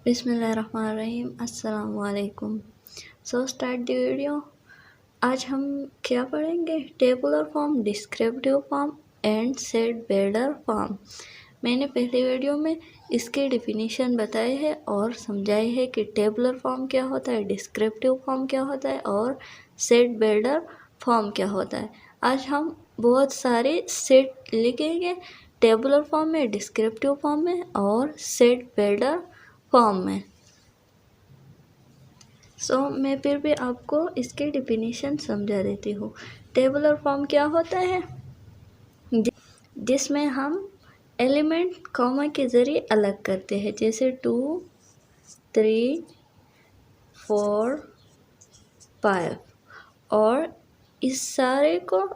बिस्मिल्लाहिर्रहमानिर्रहीम। अस्सलाम वालेकुम। So start the video. आज हम क्या पढ़ेंगे? Tabular form, descriptive form and set builder form. मैंने पहले वीडियो में इसके डिफिनीशन बताए हैं और समझाए हैं कि टेबुलर फॉर्म क्या होता है, डिस्क्रिप्टिव फॉर्म क्या होता है और सेट बिल्डर फॉर्म क्या होता है। आज हम बहुत सारे सेट लिखेंगे टेबुलर फॉर्म में, डिस्क्रिप्टिव फॉर्म में और सेट बिल्डर फॉर्म में। मैं फिर भी आपको इसके डिफिनीशन समझा देती हूँ। टेबुलर फॉर्म क्या होता है? जिसमें हम एलिमेंट कॉमा के ज़रिए अलग करते हैं, जैसे 2, 3, 4, 5, और इस सारे को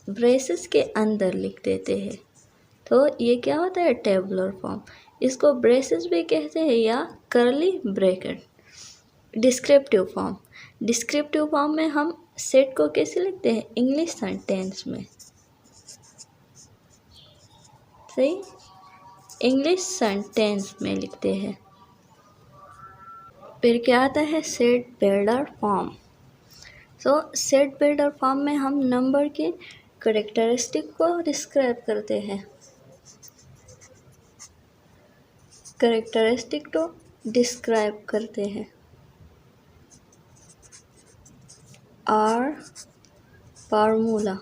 ब्रेसेस के अंदर लिख देते हैं। तो ये क्या होता है? Tabular form. इसको ब्रेसेस भी कहते हैं या कर्ली ब्रैकेट। डिस्क्रिप्टिव फॉर्म में हम सेट को कैसे लिखते हैं? इंग्लिश सेंटेंस में। सही, इंग्लिश सेंटेंस में लिखते हैं। फिर क्या आता है? Set builder form. Set builder form में हम नंबर के कैरेक्टरिस्टिक को डिस्क्राइब करते हैं। कैरेक्टरिस्टिक को डिस्क्राइब करते हैं। आर फार्मूला।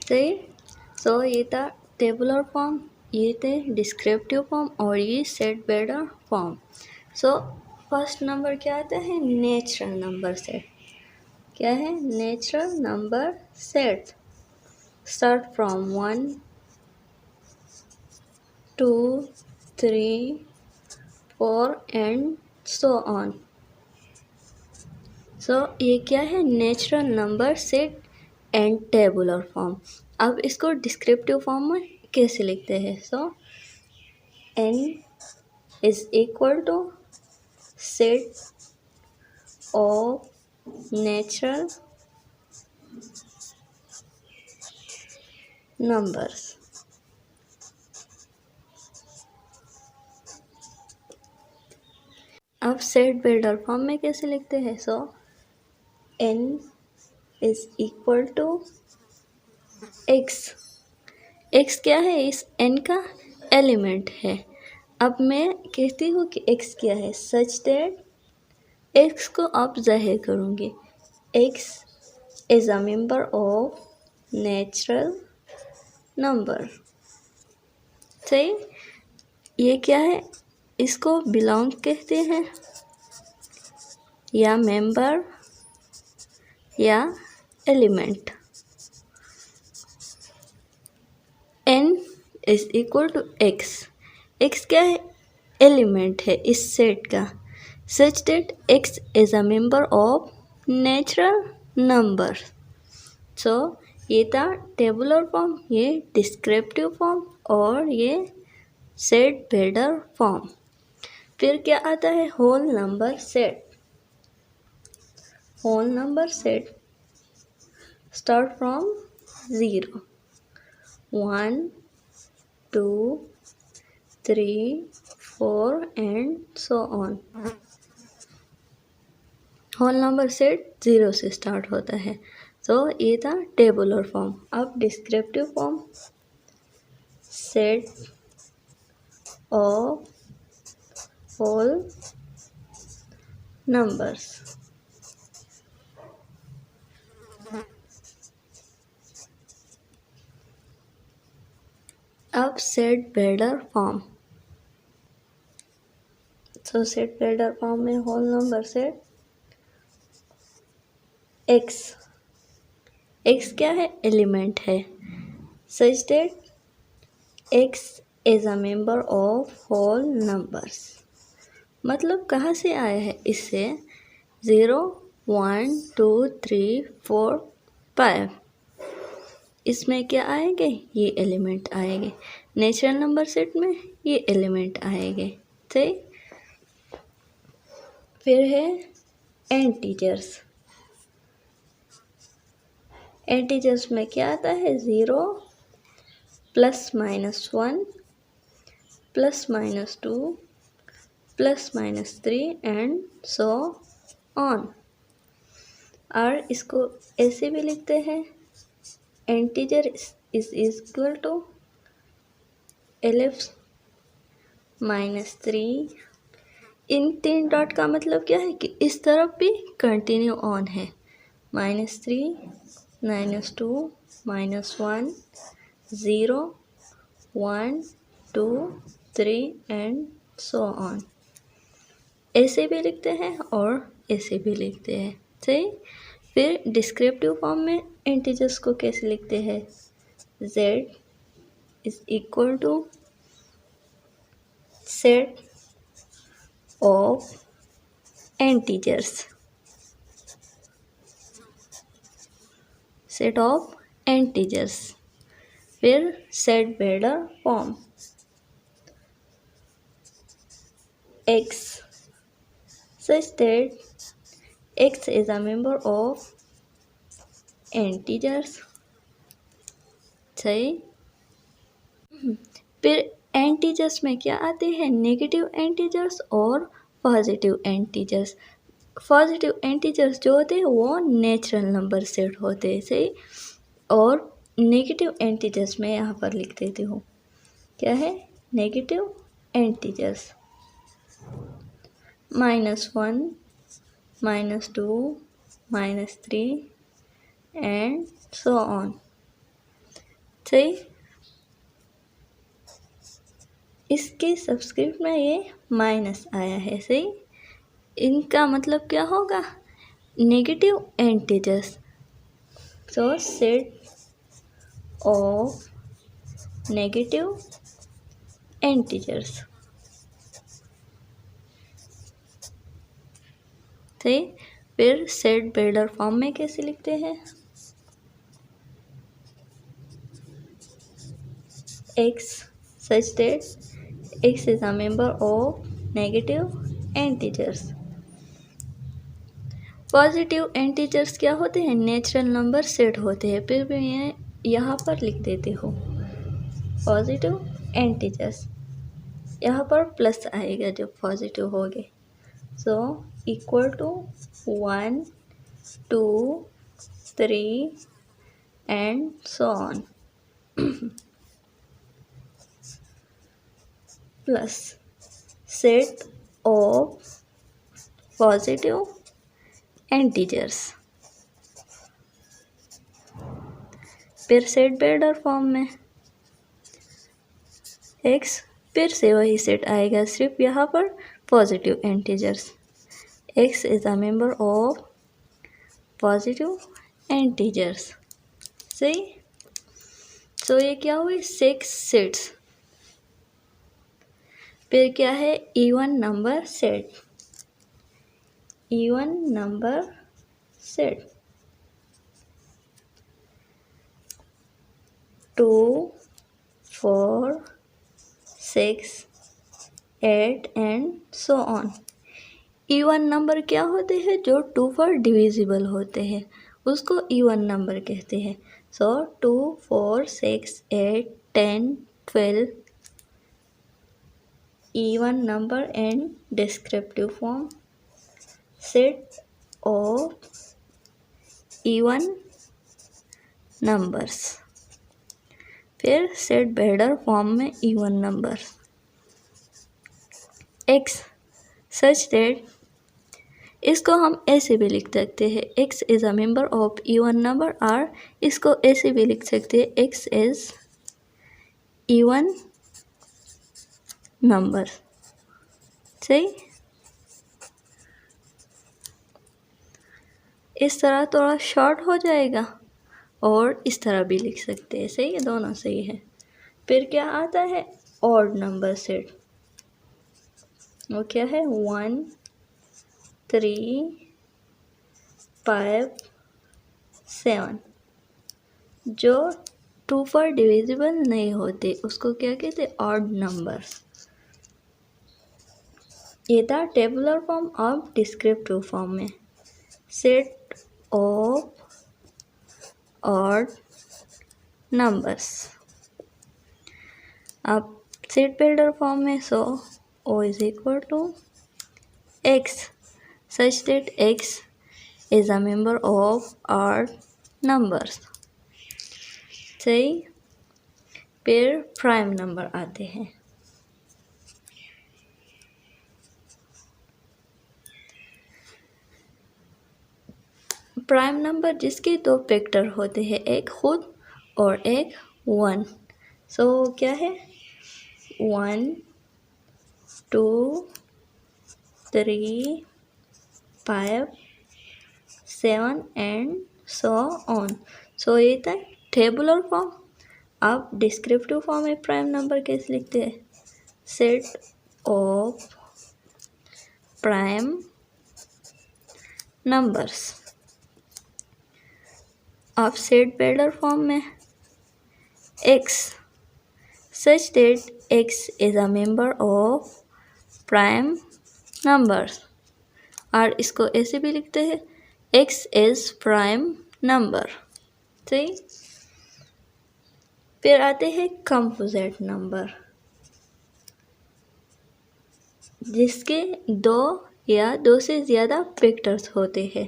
सही। ये था टेबुलर फॉर्म, ये थे डिस्क्रिप्टिव फॉर्म और ये set builder form. First number क्या आता है? Natural number set. क्या है? Natural number set. Start from 1, 2, 3, 4 and so on. ये क्या है? Natural number set and tabular form. अब इसको डिस्क्रिप्टिव फॉर्म में कैसे लिखते हैं? n is equal to set of natural numbers। अब सेट बिल्डर फॉर्म में कैसे लिखते हैं? n is equal to x। x क्या है? इस n का एलिमेंट है। अब मैं कहती हूँ कि x क्या है, सच दैट x को अब जाहिर करूँगी। x is a member of natural number। सही। ये क्या है? इसको बिलोंग कहते हैं या मेंबर या element. n is equal to x। x क्या है? एलिमेंट है इस सेट का। Such that x is a member of natural number. ये था टेबुलर फॉर्म, ये डिस्क्रिप्टिव फॉर्म और ये सेट बिल्डर फॉर्म। फिर क्या आता है? Whole number set. Whole number set start from 0, 1, 2, 3, 4 and so on. Whole number set 0 से स्टार्ट होता है। ये था टेबुलर फॉर्म। अब descriptive form, set of whole numbers. अब set builder form. Set builder form में होल नंबर सेट x क्या है? एलिमेंट है। Such that x is a member of whole numbers. मतलब कहाँ से आया है? इससे 0, 1, 2, 3, 4, 5, इसमें क्या आएंगे? ये एलिमेंट आएंगे। नेचुरल नंबर सेट में ये एलिमेंट आएंगे। सही। फिर है इंटीजर्स। इंटीजर्स में क्या आता है? 0 ± 1 +-2 +-3 एंड सो ऑन। और इसको ऐसे भी लिखते हैं, integer is equal to LF -3। इन 3 डॉट का मतलब क्या है कि इस तरफ भी कंटिन्यू ऑन है। -3 -2 -1 0 1 2 3 एंड सो ऑन। ऐसे भी लिखते हैं और ऐसे भी लिखते हैं, सही। फिर डिस्क्रिप्टिव फॉर्म में इंटीजर्स को कैसे लिखते हैं? Z is equal to set of integers, set of integers. फिर set builder form X such that X is a member of integers, सही। फिर इंटीजर्स में क्या आते हैं? नेगेटिव इंटीजर्स और पॉजिटिव इंटीजर्स। पॉजिटिव इंटीजर्स जो होते हैं वो नेचुरल नंबर सेट होते हैं, सही। और नेगेटिव इंटीजर्स में यहाँ पर लिख देती हूँ, क्या है? Negative integers -1 -2 -3 and so on, सही। इसके सब्सक्रिप्ट में ये माइनस आया है, सही। इनका मतलब क्या होगा? Negative integers. So set of negative integers, सही। फिर सेट बिल्डर फॉर्म में कैसे लिखते हैं? X such that X is a member of negative integers। Positive integers क्या होते हैं? नेचुरल नंबर सेट होते हैं। फिर भी मैं यहाँ पर लिख देती हूँ पॉजिटिव इंटीजर्स, यहाँ पर प्लस आएगा जब पॉजिटिव हो गए। So equal to 1 2 3 and so on plus set of positive integers. फिर सेट बिल्डर फॉर्म में X, फिर से वही सेट आएगा, सिर्फ यहाँ पर positive integers. X is a member of positive integers, सही। तो ये क्या हुई? 6 सेट्स। फिर क्या है? Even number set, even number set 2 4 6 8 and so on. Even number क्या होते हैं? जो 2 पर डिविजिबल होते हैं उसको इवन नंबर कहते हैं। सो 2 4 6 8 10 12 even number and descriptive form set of even numbers। फिर सेट बिल्डर फॉर्म में even number X such that, इसको हम ऐसे भी लिख सकते हैं X is a member of even number, और इसको ऐसे भी लिख सकते हैं X इज इवन नंबर, सही। इस तरह थोड़ा शॉर्ट हो जाएगा और इस तरह भी लिख सकते हैं, सही है, दोनों सही है। फिर क्या आता है? Odd number set. वो क्या है? 1 3 5 7। जो 2 पर डिविजिबल नहीं होते उसको क्या कहते हैं? Odd number. ये था टेबुलर फॉर्म। अब डिस्क्रिप्टिव फॉर्म में सेट ऑफ ऑड नंबर्स। अब सेट बिल्डर फॉर्म में सो O is equal to X such that X is a member of odd numbers। सही। फिर प्राइम नंबर आते हैं। प्राइम नंबर जिसके दो फैक्टर होते हैं, एक खुद और एक 1। सो क्या है 1 2 3 5 7 एंड सो ऑन। सो ये था टेबुलर फॉर्म। अब डिस्क्रिप्टिव फॉर्म में प्राइम नंबर कैसे लिखते हैं? Set of prime numbers. अब सेट बिल्डर फॉर्म में X such that X is a member of prime numbers। और इसको ऐसे भी लिखते हैं X is prime number। सही। फिर आते हैं कंपोजिट नंबर जिसके दो या दो से ज़्यादा फैक्टर्स होते हैं।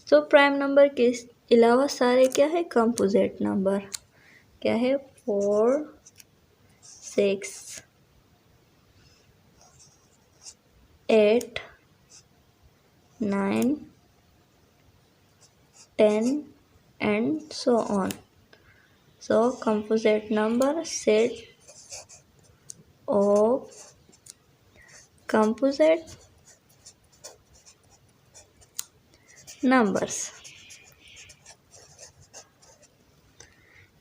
तो प्राइम नंबर के अलावा सारे क्या है कंपोजिट नंबर। क्या है 4 6 8 9 10 and so on. So composite number set of composite numbers.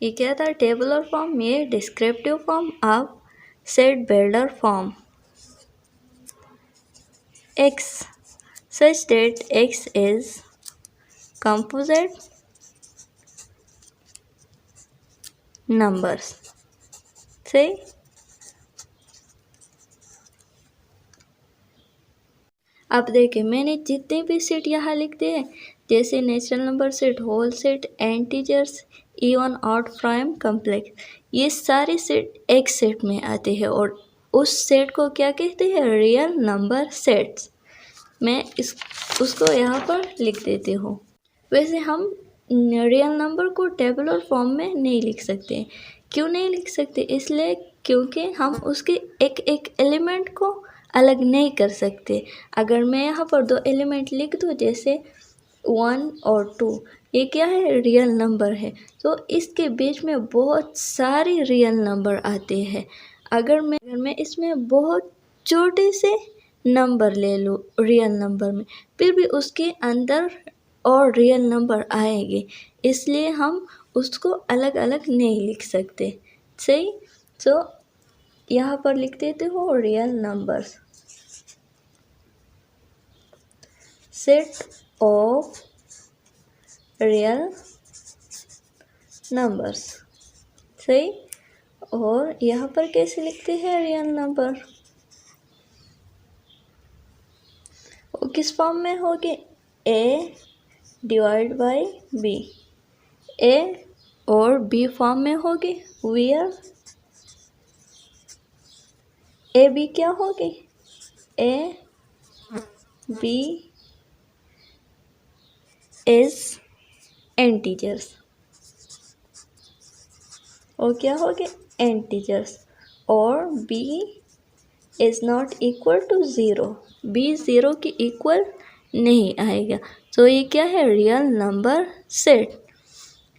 ये क्या था टेबुलर फॉर्म, ये डिस्क्रिप्टिव फॉर्म। अब set builder form X such that X is composite numbers। सही। अब देखिए मैंने जितने भी सेट यहाँ लिख दिए हैं, जैसे natural number set, whole set, integers, even, odd, prime, complex, ये सारे सेट एक सेट में आते हैं और उस सेट को क्या कहते हैं? Real number sets. मैं उसको यहाँ पर लिख देती हूँ। वैसे हम रियल नंबर को टेबुलर फॉर्म में नहीं लिख सकते। क्यों नहीं लिख सकते? इसलिए क्योंकि हम उसके एक एक एलिमेंट को अलग नहीं कर सकते। अगर मैं यहाँ पर दो एलिमेंट लिख दूँ जैसे 1 और 2, ये क्या है? रियल नंबर है। तो इसके बीच में बहुत सारे रियल नंबर आते हैं। अगर मैं इसमें बहुत छोटे से नंबर ले लूँ रियल नंबर में, फिर भी उसके अंदर और रियल नंबर आएंगे, इसलिए हम उसको अलग अलग नहीं लिख सकते। सही। तो यहाँ पर लिख देते हो real numbers. Set of real numbers. सही। और यहाँ पर कैसे लिखते हैं रियल नंबर? वो किस फॉर्म में होगी? A divide by B। A और B फॉर्म में होगी। वेयर ए बी क्या होगी? A B is integers। और क्या होगी? इंटीजर्स। और B is not equal to 0। B 0 के इक्वल नहीं आएगा। तो ये क्या है? Real number set.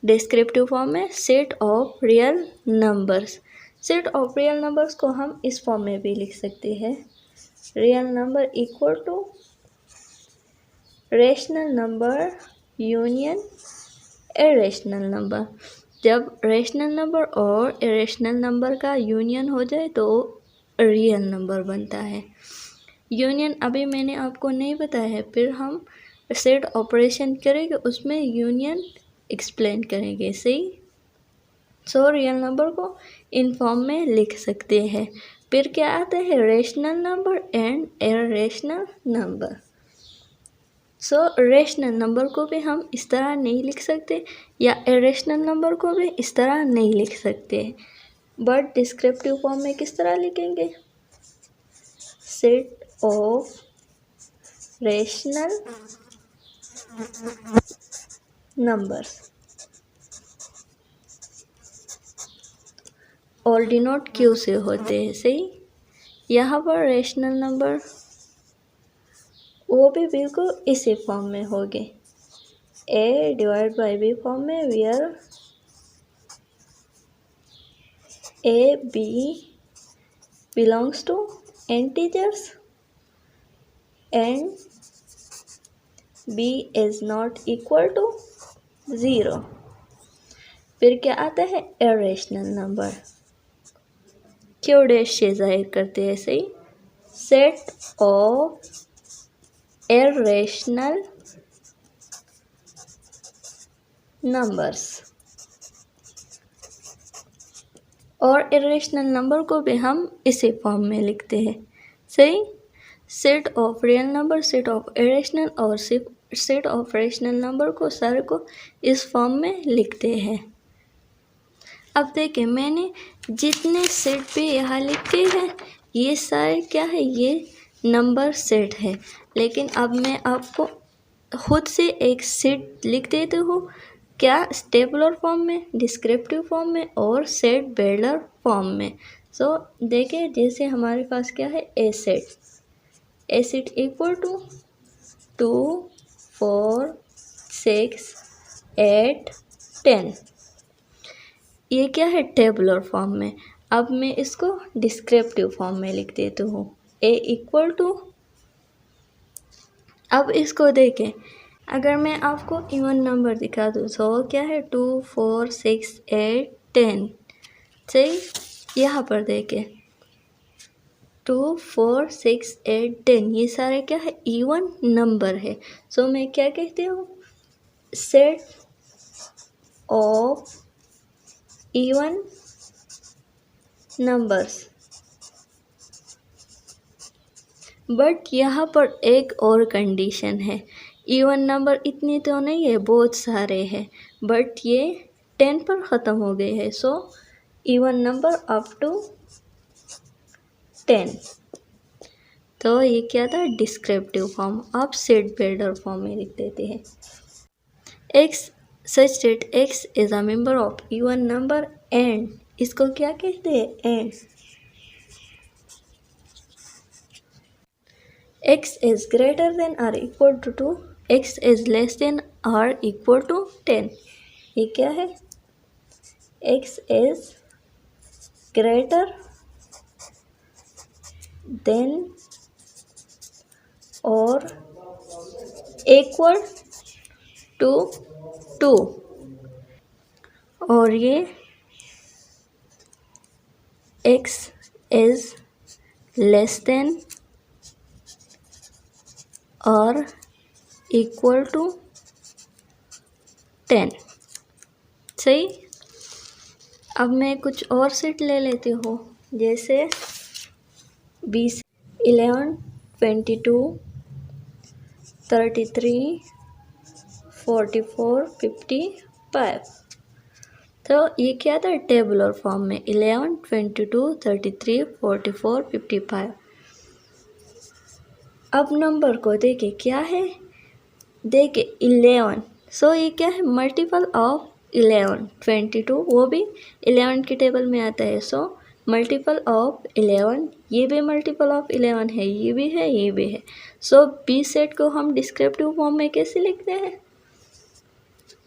Descriptive form में set of real numbers. Set of real numbers को हम इस फॉर्म में भी लिख सकते हैं। Real number equal to rational number union irrational number. जब रेशनल नंबर और इरेशनल नंबर का यूनियन हो जाए तो रियल नंबर बनता है। यूनियन अभी मैंने आपको नहीं बताया है, फिर हम सेट ऑपरेशन करेंगे उसमें यूनियन एक्सप्लेन करेंगे। सही। सो रियल नंबर को इन फॉर्म में लिख सकते हैं। फिर क्या आता है? Rational number and irrational number. So rational number को भी हम इस तरह नहीं लिख सकते या इरेशनल नंबर को भी इस तरह नहीं लिख सकते। बट डिस्क्रिप्टिव फॉर्म में किस तरह लिखेंगे? सेट ऑफ रेशनल नंबर्स और डिनोट क्यू से होते हैं, सही। यहाँ पर रेशनल नंबर वो भी बिल्कुल इसी फॉर्म में होंगे, A divide by B form में, where A B belongs to integers and B is not equal to 0। फिर क्या आता है? इरेशनल नंबर, क्यू डैश से जाहिर करते हैं, सही। सेट ऑफ इरेशनल नंबर्स और इरेशनल नंबर को भी हम इसी फॉर्म में लिखते हैं, सही। Set of real number, set of irrational और सेट ऑफ रेशनल नंबर को सारे को इस फॉर्म में लिखते हैं। अब देखिए मैंने जितने सेट पे यहाँ लिखे हैं ये सारे क्या है? ये नंबर सेट है। लेकिन अब मैं आपको खुद से एक सेट लिख देती हूँ, क्या? टेबुलर फॉर्म में, डिस्क्रिप्टिव फॉर्म में और सेट बिल्डर फॉर्म में। सो देखिए जैसे हमारे पास क्या है? ए सेट इक्वल टू 2 4 6 8 10। ये क्या है? टेबुलर फॉर्म में। अब मैं इसको डिस्क्रिप्टिव फॉर्म में लिख देती हूँ, ए इक्वल टू। अब इसको देखें, अगर मैं आपको इवन नंबर दिखा दूँ तो क्या है? 2 4 6 8 10, सही। यहाँ पर देखें 2 4 6 8 10 ये सारे क्या है? इवन नंबर है। सो मैं क्या कहती हूँ? Set of even numbers. But यहाँ पर एक और कंडीशन है, इवन नंबर इतनी तो नहीं है, बहुत सारे हैं, बट ये 10 पर ख़त्म हो गए हैं। So even number up to 10। तो ये क्या था? Descriptive form. आप सेट बिल्डर फॉर्म में लिख देते हैं, x such that x is a member of even number and, इसको क्या कहते हैं? And x is greater than or equal to 2, x is less than or equal to 10। ये क्या है? x is greater than or equal to 2 और ये x is less than और इक्वल टू 10, सही। अब मैं कुछ और सेट ले लेती हूँ, जैसे 20 11 22 33 44 55। तो ये क्या था? टेबुलर फॉर्म में 11 22 33 44 55। अब नंबर को देखे क्या है? देखे 11। सो ये क्या है? Multiple of 11। 22 वो भी 11 की टेबल में आता है। सो मल्टीपल ऑफ 11, ये भी मल्टीपल ऑफ 11 है, ये भी है, ये भी है। सो बी सेट को हम डिस्क्रिप्टिव फॉर्म में कैसे लिखते हैं?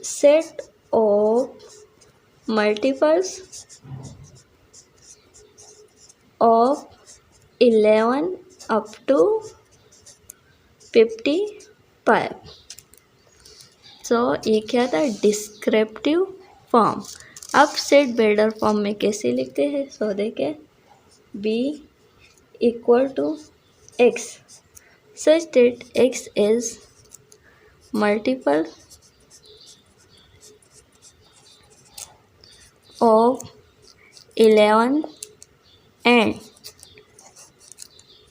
Set of multiples of 11 up to 55। So ये क्या था? Descriptive form. अब सेट बिल्डर फॉर्म में कैसे लिखते हैं? सो देखें B equal to x such that x is multiple of 11 and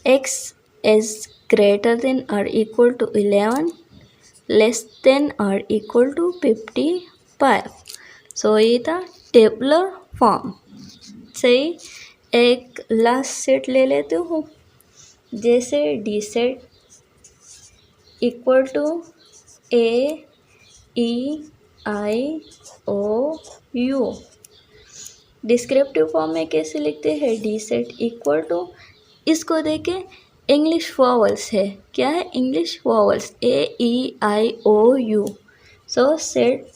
x is greater than or equal to 11 less than or equal to 55। So ये था टेबुलर फॉर्म। सही। एक लास्ट सेट ले लेती हूँ, जैसे D set equal to A E I O U. Descriptive form में कैसे लिखते हैं? डी सेट इक्वल टू, इसको देखें इंग्लिश वॉवल्स है, क्या है? English vowels, A E I O U. So set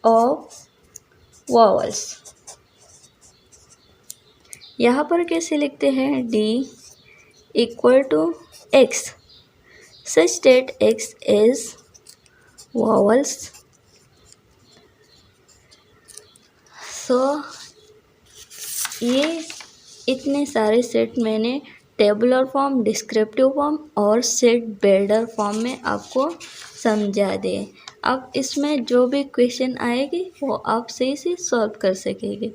of vowels. यहाँ पर कैसे लिखते हैं? D equal to x, such that x is vowels. So ये इतने सारे सेट मैंने टेबुलर फॉर्म, डिस्क्रिप्टिव फॉर्म और सेट बिल्डर फॉर्म में आपको समझा दे। अब इसमें जो भी क्वेश्चन आएगी वो आप सही से सॉल्व कर सकेंगे।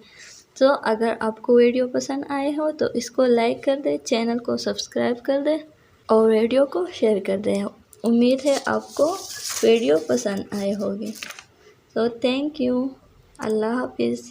तो अगर आपको वीडियो पसंद आए हो तो इसको लाइक कर दे, चैनल को सब्सक्राइब कर दे और वीडियो को शेयर कर दे। उम्मीद है आपको वीडियो पसंद आए होगी। तो थैंक यू। अल्लाह हाफिज़।